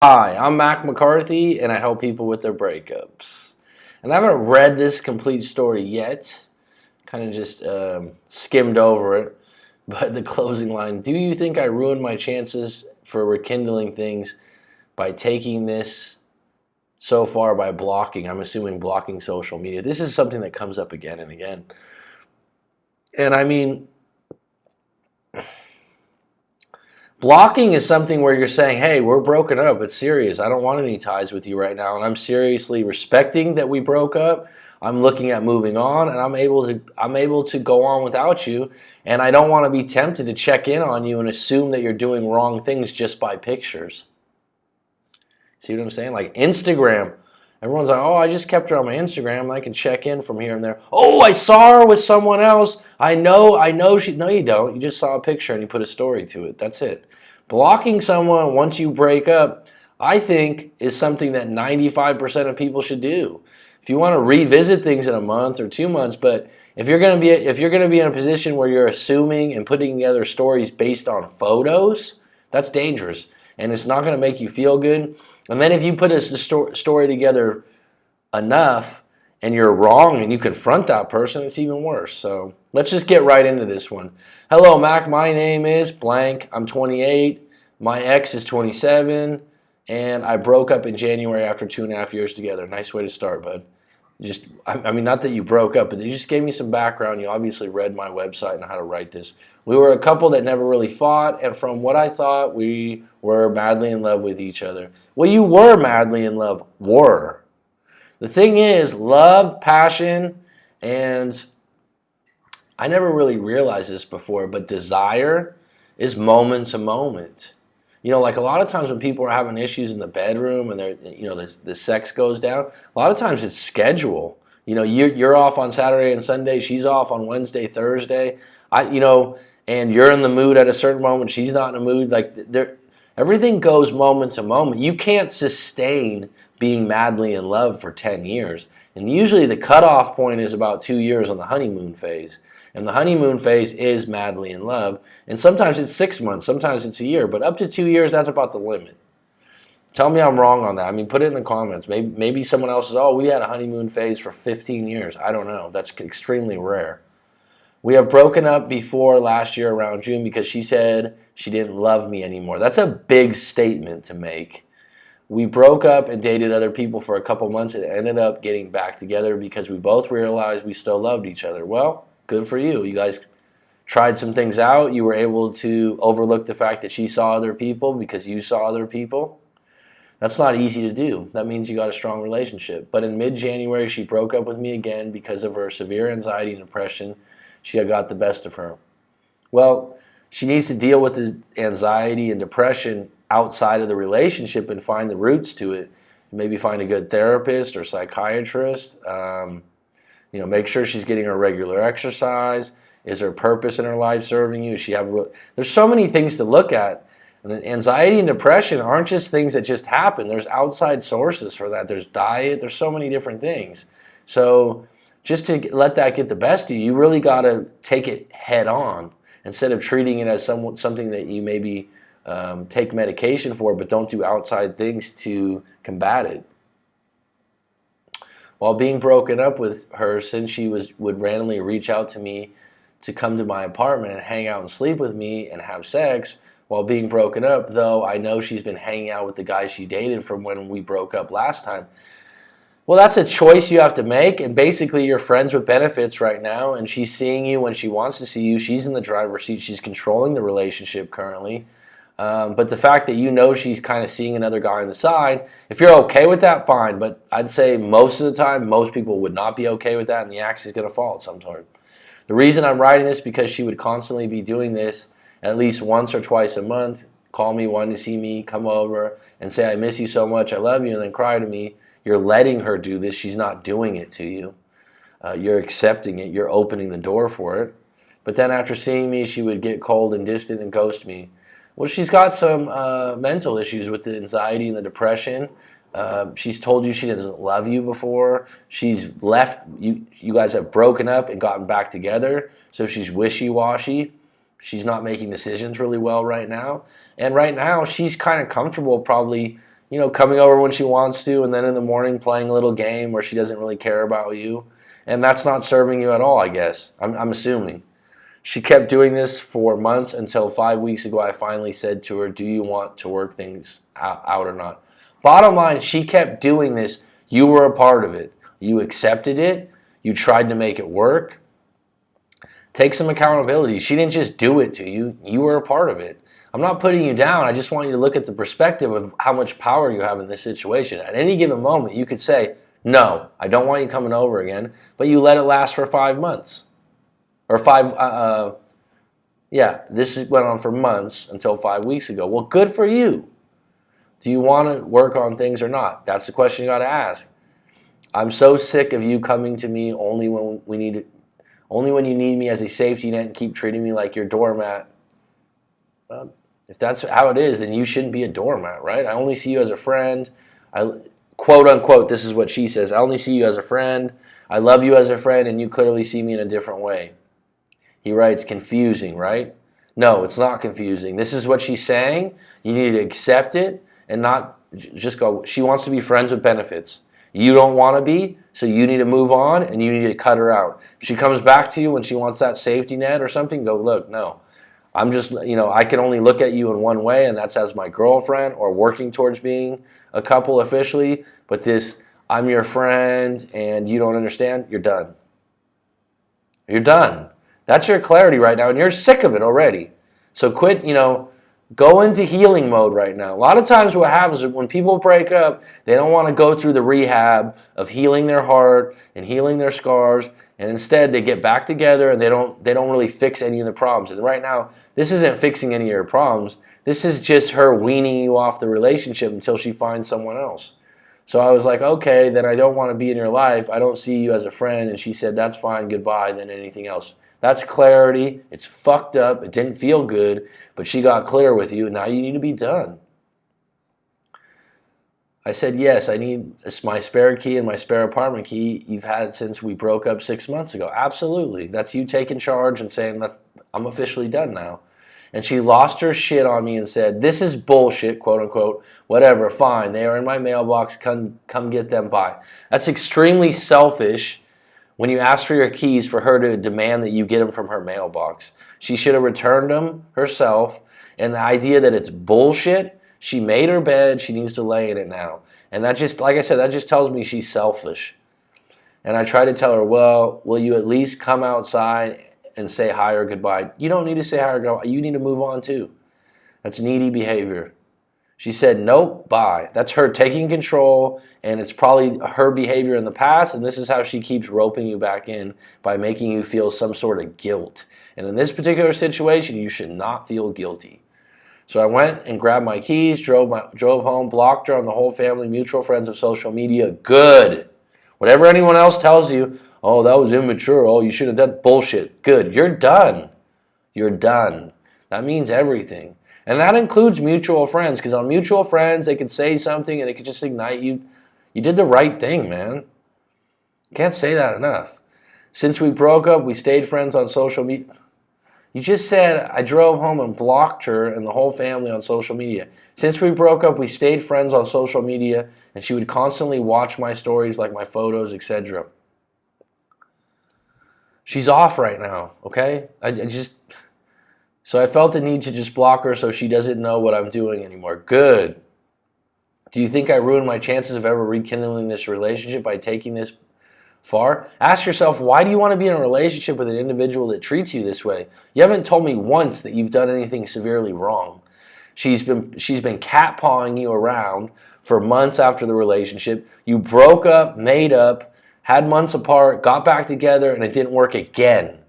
Hi, I'm Mac McCarthy, and I help people with their breakups. And I haven't read this complete story yet, kind of just skimmed over it. But the closing line, do you think I ruined my chances for rekindling things by taking this so far by blocking? I'm assuming blocking social media. This is something that comes up again and again. And I mean, blocking is something where you're saying, hey, we're broken up. It's serious. I don't want any ties with you right now. And I'm seriously respecting that we broke up. I'm looking at moving on, and I'm able to go on without you. And I don't want to be tempted to check in on you and assume that you're doing wrong things just by pictures. See what I'm saying? Like Instagram. Everyone's like, oh, I just kept her on my Instagram. I can check in from here and there. Oh, I saw her with someone else. I know she. No, you don't. You just saw a picture and you put a story to it. That's it. Blocking someone once you break up, I think, is something that 95% of people should do. If you want to revisit things in a month or 2 months, but if you're going to be in a position where you're assuming and putting together stories based on photos, that's dangerous, and it's not going to make you feel good. And then if you put a story together enough and you're wrong and you confront that person, it's even worse. So let's just get right into this one. Hello, Mac. My name is blank. I'm 28. My ex is 27. And I broke up in January after 2.5 years together. Nice way to start, bud. I mean, not that you broke up, but you just gave me some background. You obviously read my website and how to write this. We were a couple that never really fought, and from what I thought, we were madly in love with each other. Well, you were madly in love. The thing is, love, passion, and I never really realized this before, but desire is moment to moment. You know, like a lot of times when people are having issues in the bedroom and the sex goes down, a lot of times it's schedule. You know, you're off on Saturday and Sunday, she's off on Wednesday, Thursday. And you're in the mood at a certain moment, she's not in the mood. Everything goes moment to moment. You can't sustain being madly in love for 10 years. And usually the cutoff point is about 2 years on the honeymoon phase. And the honeymoon phase is madly in love. And sometimes it's 6 months, sometimes it's a year. But up to 2 years, that's about the limit. Tell me I'm wrong on that. I mean, put it in the comments. Maybe someone else says, oh, we had a honeymoon phase for 15 years. I don't know. That's extremely rare. We have broken up before last year around June because she said she didn't love me anymore. That's a big statement to make. We broke up and dated other people for a couple months and ended up getting back together because we both realized we still loved each other. Well, good for you. You guys tried some things out. You were able to overlook the fact that she saw other people because you saw other people. That's not easy to do. That means you got a strong relationship. But in mid-January, she broke up with me again because of her severe anxiety and depression. She had got the best of her. Well, she needs to deal with the anxiety and depression outside of the relationship and find the roots to it. Maybe find a good therapist or psychiatrist. Make sure she's getting her regular exercise. Is her purpose in her life serving you? There's so many things to look at. And anxiety and depression aren't just things that just happen. There's outside sources for that. There's diet. There's so many different things. So just to let that get the best of you, you really got to take it head on instead of treating it as something that you maybe take medication for, but don't do outside things to combat it. While being broken up with her, since she would randomly reach out to me to come to my apartment and hang out and sleep with me and have sex, while being broken up, though I know she's been hanging out with the guy she dated from when we broke up last time. Well, that's a choice you have to make, and basically you're friends with benefits right now, and she's seeing you when she wants to see you. She's in the driver's seat. She's controlling the relationship currently. But the fact that you know she's kind of seeing another guy on the side, if you're okay with that, fine. But I'd say most of the time, most people would not be okay with that, and the axe is going to fall at some time. The reason I'm writing this is because she would constantly be doing this at least once or twice a month. Call me, wanting to see me, come over, and say, I miss you so much, I love you, and then cry to me. You're letting her do this. She's not doing it to you. You're accepting it. You're opening the door for it. But then after seeing me, she would get cold and distant and ghost me. Well, she's got some mental issues with the anxiety and the depression. She's told you she doesn't love you before. She's left. You guys have broken up and gotten back together. So she's wishy-washy. She's not making decisions really well right now. And right now, she's kind of comfortable probably, coming over when she wants to, and then in the morning playing a little game where she doesn't really care about you. And that's not serving you at all, I guess. I'm assuming. She kept doing this for months until 5 weeks ago I finally said to her, do you want to work things out or not? Bottom line, she kept doing this. You were a part of it. You accepted it. You tried to make it work. Take some accountability. She didn't just do it to you. You were a part of it. I'm not putting you down. I just want you to look at the perspective of how much power you have in this situation. At any given moment, you could say, no, I don't want you coming over again, but you let it last for 5 months. Or this went on for months until 5 weeks ago. Well, good for you. Do you want to work on things or not? That's the question you got to ask. I'm so sick of you coming to me only when you need me as a safety net and keep treating me like your doormat. Well, if that's how it is, then you shouldn't be a doormat, right? I only see you as a friend. Quote unquote, this is what she says. I only see you as a friend. I love you as a friend, and you clearly see me in a different way. He writes, confusing, right? No, it's not confusing. This is what she's saying. You need to accept it and not just go, she wants to be friends with benefits. You don't want to be, so you need to move on and you need to cut her out. If she comes back to you when she wants that safety net or something, go, look, no. I'm just, I can only look at you in one way, and that's as my girlfriend or working towards being a couple officially. But this, I'm your friend and you don't understand, you're done. You're done. That's your clarity right now, and you're sick of it already. So quit, go into healing mode right now. A lot of times what happens is when people break up, they don't want to go through the rehab of healing their heart and healing their scars, and instead they get back together and they don't really fix any of the problems. And right now, this isn't fixing any of your problems. This is just her weaning you off the relationship until she finds someone else. So I was like, okay, then I don't want to be in your life. I don't see you as a friend. And she said, that's fine, goodbye, then anything else. That's clarity. It's fucked up. It didn't feel good, but she got clear with you. Now you need to be done. I said, yes, I need my spare key and my spare apartment key you've had since we broke up 6 months ago. Absolutely. That's you taking charge and saying that I'm officially done now. And she lost her shit on me and said, this is bullshit, quote unquote, whatever, fine. They are in my mailbox. Come get them by. That's extremely selfish. When you ask for your keys for her to demand that you get them from her mailbox. She should have returned them herself. And the idea that it's bullshit, she made her bed, she needs to lay in it now. And that just, like I said, that just tells me she's selfish. And I try to tell her, well, will you at least come outside and say hi or goodbye? You don't need to say hi or goodbye. You need to move on too. That's needy behavior. She said, nope, bye. That's her taking control, and it's probably her behavior in the past, and this is how she keeps roping you back in by making you feel some sort of guilt. And in this particular situation, you should not feel guilty. So I went and grabbed my keys, drove home, blocked her on the whole family, mutual friends of social media. Good. Whatever anyone else tells you, oh, that was immature, oh, you should have done bullshit. Good. You're done. You're done. That means everything. And that includes mutual friends, because on mutual friends, they could say something and it could just ignite you. You did the right thing, man. Can't say that enough. Since we broke up, we stayed friends on social media. You just said I drove home and blocked her and the whole family on social media. Since we broke up, we stayed friends on social media, and she would constantly watch my stories, like my photos, etc. She's off right now, okay? So I felt the need to just block her so she doesn't know what I'm doing anymore. Good. Do you think I ruined my chances of ever rekindling this relationship by taking this far? Ask yourself, why do you want to be in a relationship with an individual that treats you this way? You haven't told me once that you've done anything severely wrong. She's been catpawing you around for months after the relationship. You broke up, made up, had months apart, got back together, and it didn't work again.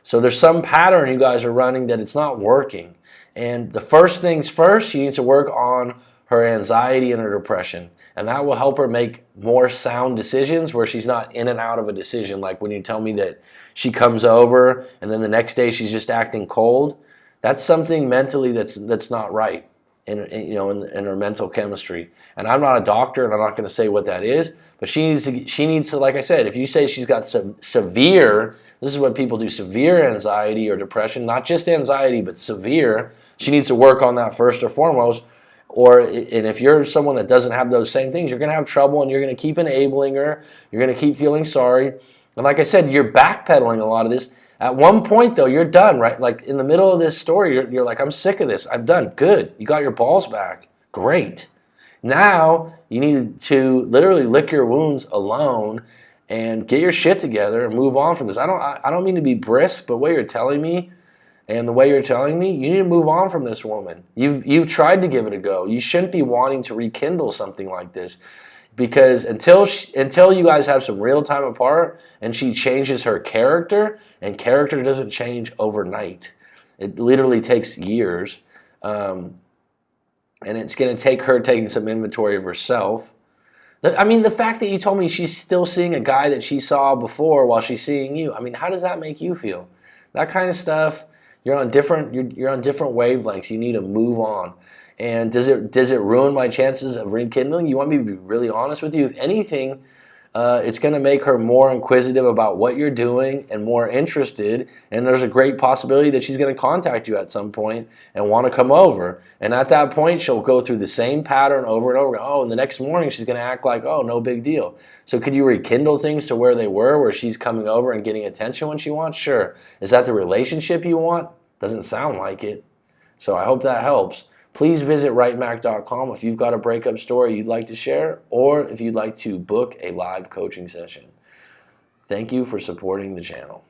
So there's some pattern you guys are running that it's not working. And the first things first, she needs to work on her anxiety and her depression. And that will help her make more sound decisions where she's not in and out of a decision. Like when you tell me that she comes over and then the next day she's just acting cold. That's something mentally that's not right in her mental chemistry. And I'm not a doctor, and I'm not going to say what that is. But she needs to, like I said, if you say she's got some severe, this is what people do, severe anxiety or depression, not just anxiety, but severe, she needs to work on that first and foremost. And if you're someone that doesn't have those same things, you're going to have trouble, and you're going to keep enabling her. You're going to keep feeling sorry. And like I said, you're backpedaling a lot of this. At one point, though, you're done, right? Like in the middle of this story, you're like, I'm sick of this. I'm done. Good. You got your balls back. Great. Now you need to literally lick your wounds alone and get your shit together and move on from this. I don't mean to be brisk, but what you're telling me and the way you're telling me, you need to move on from this woman. You've tried to give it a go. You shouldn't be wanting to rekindle something like this, because until you guys have some real time apart and she changes her character, and character doesn't change overnight. It literally takes years. And it's going to take her taking some inventory of herself. I mean, the fact that you told me she's still seeing a guy that she saw before while she's seeing you, I mean, how does that make you feel? That kind of stuff, you're on different wavelengths. You need to move on. And does it ruin my chances of rekindling? You want me to be really honest with you? If anything, it's going to make her more inquisitive about what you're doing and more interested. And there's a great possibility that she's going to contact you at some point and want to come over. And at that point, she'll go through the same pattern over and over. Oh, and the next morning she's going to act like, oh, no big deal. So could you rekindle things to where they were, where she's coming over and getting attention when she wants? Sure. Is that the relationship you want? Doesn't sound like it. So I hope that helps. Please visit writemac.com if you've got a breakup story you'd like to share, or if you'd like to book a live coaching session. Thank you for supporting the channel.